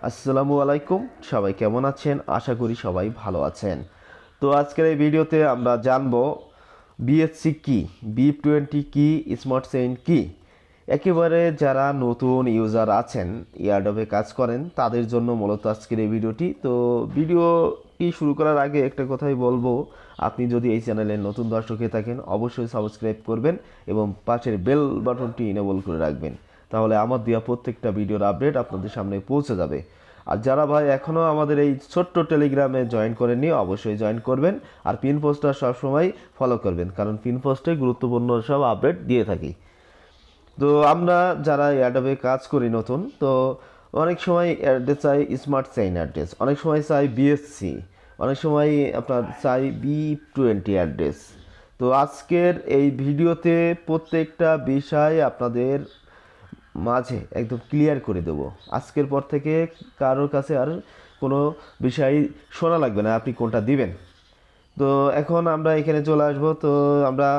আসসালামু আলাইকুম, সবাই কেমন আছেন? আশা করি সবাই ভালো আছেন। তো আজকের এই ভিডিওতে আমরা জানবো বিএসসি কি, BEP-20 কি, স্মার্ট চেইন কি। একেবারে যারা নতুন ইউজার আছেন, এয়ারড্রপে কাজ করেন, তাদের জন্য মূলত আজকের এই ভিডিওটি। তো ভিডিওটি শুরু করার আগে একটা কথাই বলবো, আপনি যদি এই চ্যানেলের নতুন দর্শক হয়ে থাকেন অবশ্যই সাবস্ক্রাইব করবেন এবং পাশের বেল বাটনটি ইনেবল করে রাখবেন। তাহলে আমার দেওয়া প্রত্যেকটা ভিডিওর আপডেট আপনাদের সামনে পৌঁছে যাবে। আর যারা ভাই এখনও আমাদের এই ছোট্ট টেলিগ্রামে জয়েন করেননি অবশ্যই জয়েন করবেন। আর পিন পোস্টটা সবসময় ফলো করবেন, কারণ পিন পোস্টে গুরুত্বপূর্ণ সব আপডেট দিয়ে থাকি। তো আমরা যারা অ্যাডোবে কাজ করি নতুন, তো অনেক সময় অ্যাড্রেস চাই স্মার্ট চেইন অ্যাড্রেস, অনেক সময় চাই বিএসসি, অনেক সময় আপনার চাই BEP-20 অ্যাড্রেস। তো আজকের এই ভিডিওতে প্রত্যেকটা বিষয় আপনাদের মাঝে একদম ক্লিয়ার করে দেবো। আজকের পর থেকে কারোর কাছে আর কোনো বিষয় শোনা লাগবে না, আপনি কোনটা দিবেন। তো এখন আমরা এখানে চলে আসবো। তো আমরা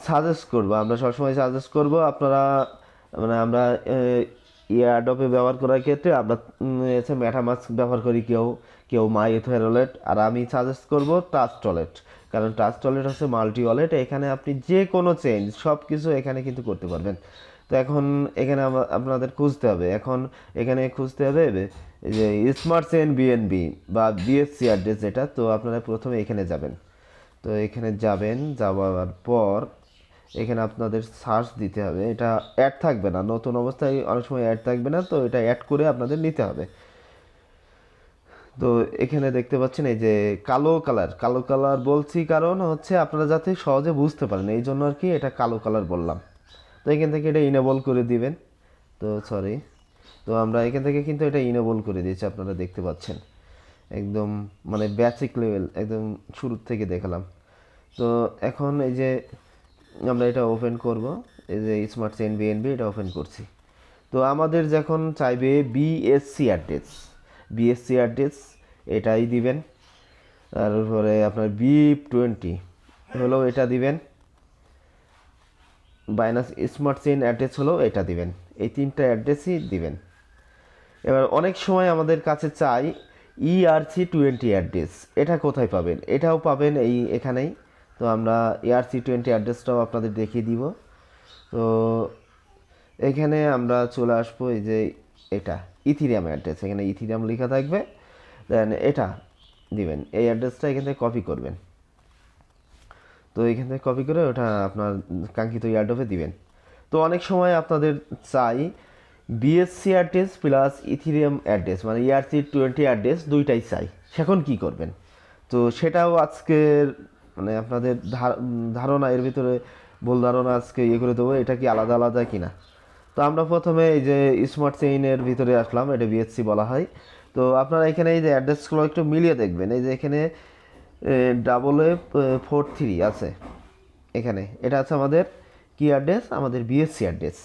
সাজেস্ট করব, আমরা সবসময় সাজেস্ট করব আপনারা, মানে আমরা এয়ারড্রপে ব্যবহার করার ক্ষেত্রে আমরা মেটামাস্ক ব্যবহার করি, কেউ কেউ মাই ওয়ালেট, আর আমি সাজেস্ট করব ট্রাস্ট ওয়ালেট। কারণ ট্রাস্ট ওয়ালেট হচ্ছে মাল্টি ওয়ালেট, এখানে আপনি যে কোনো চেঞ্জ সব কিছু এখানে কিন্তু করতে পারবেন। তো এখন এখানে আপনাদের খুঁজতে হবে, এখন এখানে খুঁজতে হবে যে স্মার্ট চেইন বিএনবি বা বিএসসি অ্যাড্রেস যেটা। তো আপনারা প্রথমে এখানে যাবেন। তো এখানে যাবেন, যাওয়ার পর এখানে আপনাদের সার্চ দিতে হবে। এটা অ্যাড থাকবে না, নতুন অবস্থায় অনেক সময় অ্যাড থাকবে না, তো এটা অ্যাড করে আপনাদের নিতে হবে। তো এখানে দেখতে পাচ্ছেন এই যে কালো কালার, কালো কালার বলছি কারণ হচ্ছে আপনারা যাতে সহজে বুঝতে পারেন, এই জন্য আর কি এটা কালো কালার বললাম। তো এখান থেকে এটা ইনেবল করে দিবেন। তো সরি, তো আমরা এখান থেকে কিন্তু এটা ইনেবল করে দিয়েছি, আপনারা দেখতে পাচ্ছেন একদম, মানে বেসিক লেভেল একদম শুরুর থেকে দেখালাম। তো এখন এই যে আমরা এটা ওপেন করব, এই যে স্মার্ট চেইন বিএনবি এটা ওপেন করছি। তো আমাদের যখন চাইবে বিএসসি অ্যাড্রেস, বিএসসি অ্যাড্রেস এটাই দিবেন। তারপরে আপনার BEP-20 হলো এটা দিবেন, বাইনাস স্মার্ট চেইন অ্যাড্রেস হলো এটা দিবেন। এই তিনটা অ্যাড্রেসই দিবেন। এবার অনেক সময় আমাদের কাছে চাই ERC-20 অ্যাড্রেস, এটা কোথায় পাবেন? এটাও পাবেন এই এখানেই। তো আমরা ERC-20 অ্যাড্রেসটাও আপনাদের দেখিয়ে দিব। তো এখানে আমরা চলে আসবো, এই যে এটা ইথিরিয়াম অ্যাড্রেস, এখানে ইথিরিয়াম লেখা থাকবে, দেন এটা দিবেন। এই অ্যাড্রেসটা এখান থেকে কপি করবেন। তো এখান থেকে কপি করে ওটা আপনার কাঙ্ক্ষিত এয়ারড্রপে দিবেন। তো অনেক সময় আপনাদের চাই BSc address plus ethereum address, মানে ERC-20 অ্যাড্রেস দুইটাই চাই। সেখন কি করবেন? তো সেটাও আজকের, মানে আপনাদের ধারণা এর ভিতরে ভুল ধারণা আজকে ইয়ে করে দেবো, এটা কি আলাদা আলাদা কিনা। তো আমরা প্রথমে এই যে স্মার্ট চেইনের ভিতরে আসলাম, এটা বিএসসি বলা হয়। তো আপনারা এখানে এই যে অ্যাড্রেসগুলো একটু মিলিয়ে দেখবেন, এই যে এখানে 8843 আছে এখানে, এটা আছে আমাদের কি অ্যাড্রেস, আমাদের বিএসসি অ্যাড্রেস।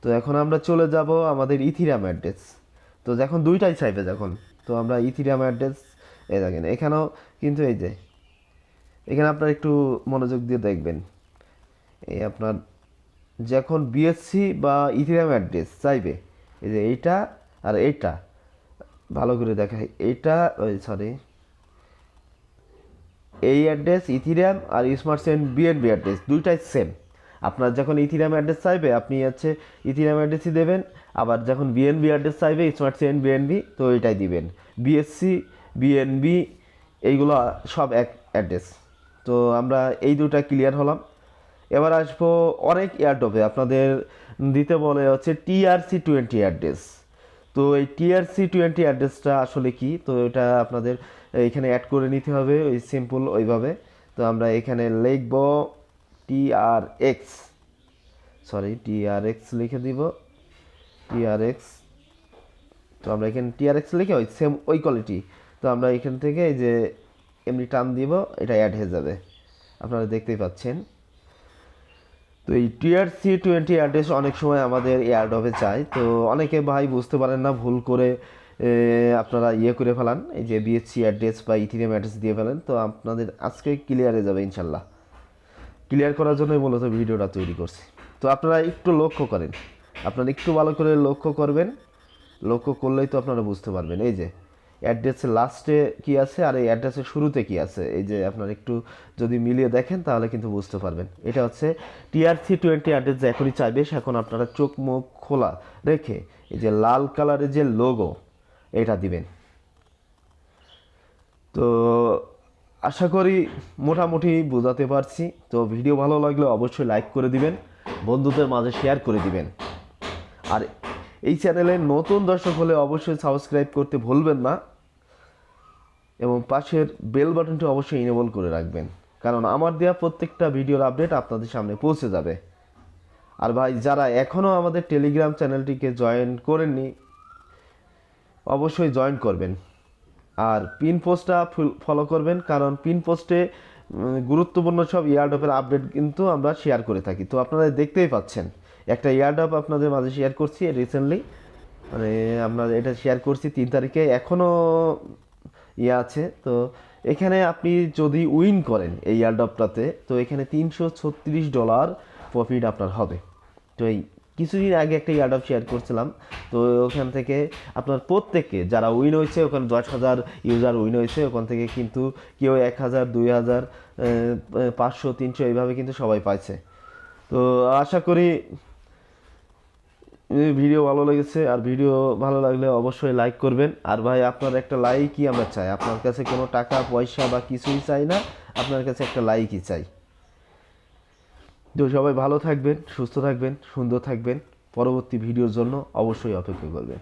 তো এখন আমরা চলে যাব আমাদের ইথিরিয়াম অ্যাড্রেস। তো যখন দুইটাই চাইবে যখন, তো আমরা ইথিরিয়াম অ্যাড্রেস এই দেখেন এখানেও কিন্তু এই যে এখানে আপনার একটু মনোযোগ দিয়ে দেখবেন, এই আপনার যখন বিএসসি বা ইথিরিয়াম অ্যাড্রেস চাইবে, এই যে এইটা আর এইটা, ভালো করে দেখাই, এইটা ওই সরি, এই অ্যাড্রেস ইথিরিয়াম আর স্মার্ট চেইন বিএনবি অ্যাড্রেস দুইটাই সেম। আপনার যখন ইথিরিয়াম অ্যাড্রেস চাইবে আপনি হচ্ছে ইথিরিয়াম অ্যাড্রেসই দেবেন, আবার যখন বিএনবি অ্যাড্রেস চাইবে স্মার্ট চেইন বিএনবি, তো এটাই দিবেন। বিএসসি বিএনবি এইগুলো সব এক অ্যাড্রেস। তো আমরা এই দুটা ক্লিয়ার হলাম। এবার আসবো অনেক এয়ারড্রপে আপনাদের দিতে বলে হচ্ছে TRC-20 অ্যাড্রেস। তো এই TRC-20 অ্যাড্রেসটা আসলে কি, তো এটা আপনাদের এখানে অ্যাড করে নিতে হবে ওই সিম্পল ওইভাবে। তো আমরা এখানে লিখব TRX, সরি TRX লিখে দিব, TRX। তো আমরা এখানে TRX লিখে ওই সেম ওই কোয়ালিটি, তো আমরা এখান থেকে এই যে এমনি টান দিব, এটা অ্যাড হয়ে যাবে, আপনারা দেখতেই পাচ্ছেন। তো এই TRC-20 অ্যাড্রেস অনেক সময় আমাদের এয়ারড্রপে চাই। তো অনেকে ভাই বুঝতে পারেন না, ভুল করে আপনারা ইয়ে করে ফেলান, এই যে বিএসসি অ্যাড্রেস বা ইথিরিয়াম অ্যাড্রেস দিয়ে ফেলেন। তো আপনাদের আজকে ক্লিয়ার হয়ে যাবে ইনশাল্লাহ। ক্লিয়ার করার জন্যই মূলত ভিডিওটা তৈরি করছি। তো আপনারা একটু লক্ষ্য করেন, আপনারা একটু ভালো করে লক্ষ্য করবেন, লক্ষ্য করলেই তো আপনারা বুঝতে পারবেন। এই যে অ্যাড্রেসের লাস্টে কি আছে আর এই অ্যাড্রেসের শুরুতে কি আছে, এই যে আপনারা একটু যদি মিলিয়ে দেখেন তাহলে কিন্তু বুঝতে পারবেন। এটা হচ্ছে TRC-20 অ্যাড্রেস এখনই চাইবে, এখন আপনারা চোখ মুখ খোলা রেখে এই যে লাল কালারের যে লোগো এটা দিবেন। তো আশা করি মোটামুটি বোঝাতে পারছি। তো ভিডিও ভালো লাগলে অবশ্যই লাইক করে দিবেন, বন্ধুদের মাঝে শেয়ার করে দিবেন। আর এই চ্যানেলে নতুন দর্শক হলে অবশ্যই সাবস্ক্রাইব করতে ভুলবেন না এবং পাশের বেল বাটনটি অবশ্যই ইনেবল করে রাখবেন, কারণ আমার দেওয়া প্রত্যেকটা ভিডিওর আপডেট আপনাদের সামনে পৌঁছে যাবে। আর ভাই যারা এখনও আমাদের টেলিগ্রাম চ্যানেলটিকে জয়েন করেননি অবশ্যই জয়েন করবেন আর পিন পোস্টটা ফলো করবেন, কারণ পিন পোস্টে গুরুত্বপূর্ণ সব এয়ারড্রপের আপডেট কিন্তু আমরা শেয়ার করে থাকি। তো আপনারা দেখতেই পাচ্ছেন একটা এয়ারড্রপ আপনাদের মাঝে শেয়ার করছি রিসেন্টলি, মানে আমরা এটা শেয়ার করছি 3 তারিখে, এখনও আছে। তো এখানে আপনি যদি উইন করেন এই এয়ারড্রপটাতে তো এখানে $336 প্রফিট আপনার হবে। তো এই কিছুদিন আগে একটা এয়ারড্রপ শেয়ার করছিলাম, তো ওখান থেকে আপনার প্রত্যেকে যারা উইন হয়েছে, ওখানে 10,000 ইউজার উইন হয়েছে, ওখান থেকে কিন্তু কেউ 1,000, 2,000, 500, 300 এইভাবে কিন্তু সবাই পাইছে। তো আশা করি ভিডিও ভালো লেগেছে, আর ভিডিও ভালো লাগলে অবশ্যই লাইক করবেন। আর ভাই আপনার একটা লাইকই আমরা চাই, আপনার কাছে কোনো টাকা পয়সা বা কিছুই চাই না, আপনার কাছে একটা লাইকই চাই। তো সবাই ভালো থাকবেন, সুস্থ থাকবেন, সুন্দর থাকবেন, পরবর্তী ভিডিওর জন্য অবশ্যই অপেক্ষা করবেন।